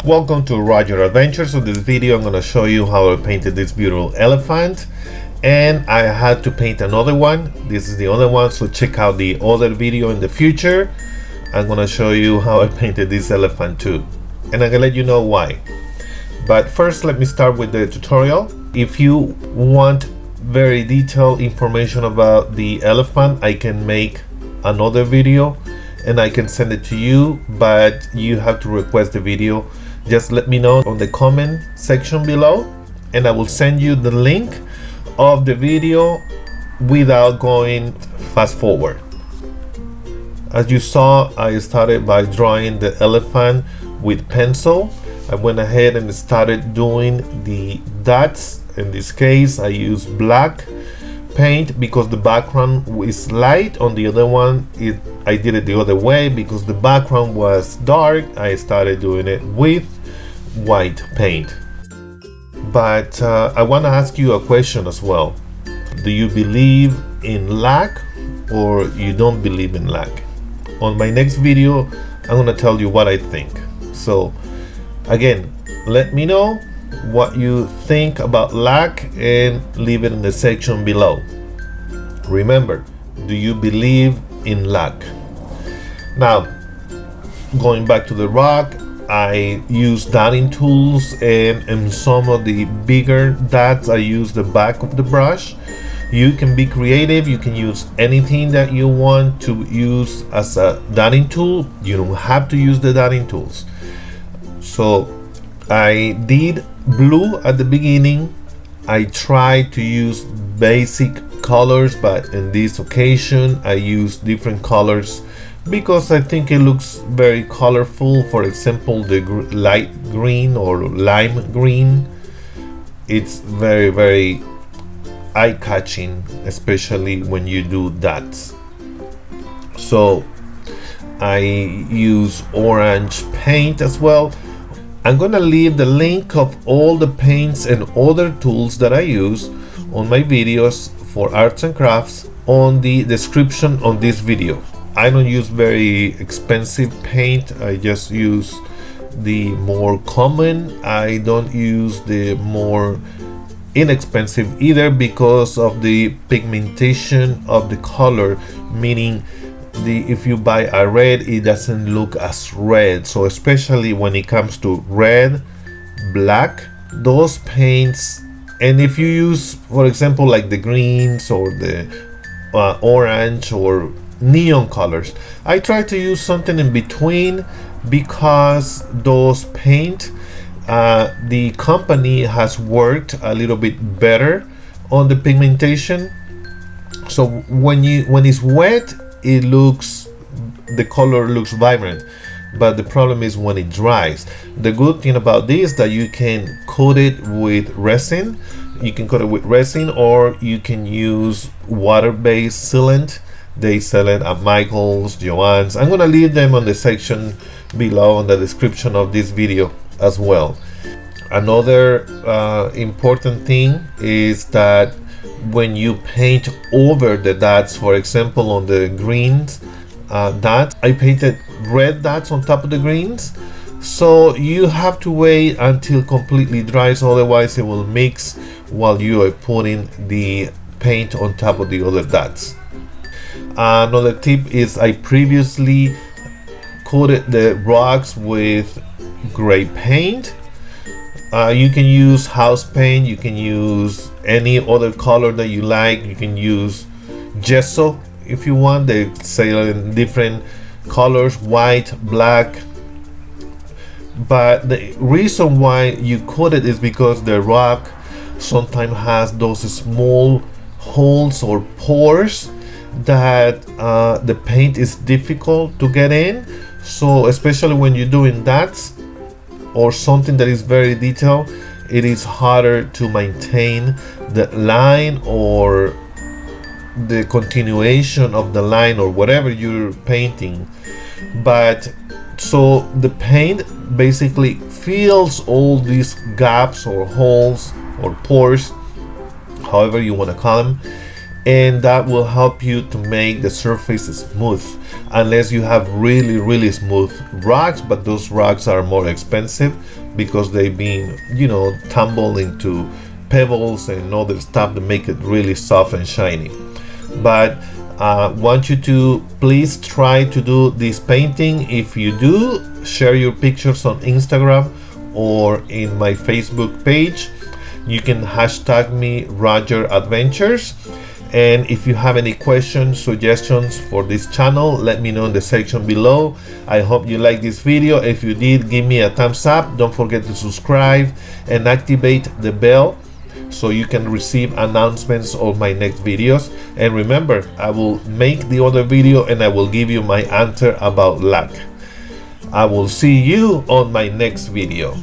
Welcome to Roger Adventures. So this video I'm going to show you how I painted this beautiful elephant, and I had to paint another one. This is the other one, so check out the other video in the future. I'm going to show you how I painted this elephant too, and I'm going to let you know why. But first, let me start with the tutorial. If you want very detailed information about the elephant, I can make another video and I can send it to you, but you have to request the video. Just let me know on the comment section below and I will send you the link of the video without going fast forward. As you saw, I started by drawing the elephant with pencil. I went ahead and started doing the dots. In this case, I used black paint because the background is light. On the other one, I did it the other way because the background was dark. I started doing it with white paint. But I want to ask you a question as well. Do you believe in luck or you don't believe in luck? On my next video, I'm going to tell you what I think. So again, let me know what you think about luck and leave it in the section below. Remember, do you believe in luck? Now, going back to the rock, I use dotting tools, and in some of the bigger dots I use the back of the brush. You can be creative. You can use anything that you want to use as a dotting tool. You don't have to use the dotting tools. So I did blue at the beginning. I tried to use basic colors, but in this occasion I used different colors because I think it looks very colorful. For example, the light green or lime green, it's very eye-catching, especially when you do dots. So I use orange paint as well. I'm gonna leave the link of all the paints and other tools that I use on my videos for arts and crafts on the description on this video. I don't use very expensive paint. I just use the more common. I don't use the more inexpensive either because of the pigmentation of the color, meaning if you buy a red, it doesn't look as red. So especially when it comes to red, black, those paints, and if you use, for example, like the greens or the orange or neon colors, I try to use something in between because those paint, the company has worked a little bit better on the pigmentation. So when it's wet, the color looks vibrant, but the problem is when it dries. The good thing about this is that you can coat it with resin. You can coat it with resin, or you can use water-based sealant. They sell it at Michael's, Joann's. I'm gonna leave them on the section below in the description of this video as well. Another important thing is that when you paint over the dots, for example on the greens dots, I painted red dots on top of the greens, so you have to wait until completely dries, otherwise it will mix while you are putting the paint on top of the other dots. Another tip is I previously coated the rocks with gray paint. You can use house paint, you can use any other color that you like. You can use gesso if you want. They sell in different colors, white, black. But the reason why you coat it is because the rock sometimes has those small holes or pores that the paint is difficult to get in. So especially when you're doing that or something that is very detailed, it is harder to maintain the line or the continuation of the line or whatever you're painting. But so the paint basically fills all these gaps or holes or pores, however you want to call them, and that will help you to make the surface smooth, unless you have really smooth rocks, but those rocks are more expensive because they've been, you know, tumbled into pebbles and other stuff to make it really soft and shiny. But want you to please try to do this painting. If you do, share your pictures on Instagram or in my Facebook page. You can hashtag me Roger Adventures. And if you have any questions, suggestions for this channel, let me know in the section below. I hope you like this video. If you did, give me a thumbs up. Don't forget to subscribe and activate the bell so you can receive announcements of my next videos. And remember, I will make the other video and I will give you my answer about luck. I will see you on my next video.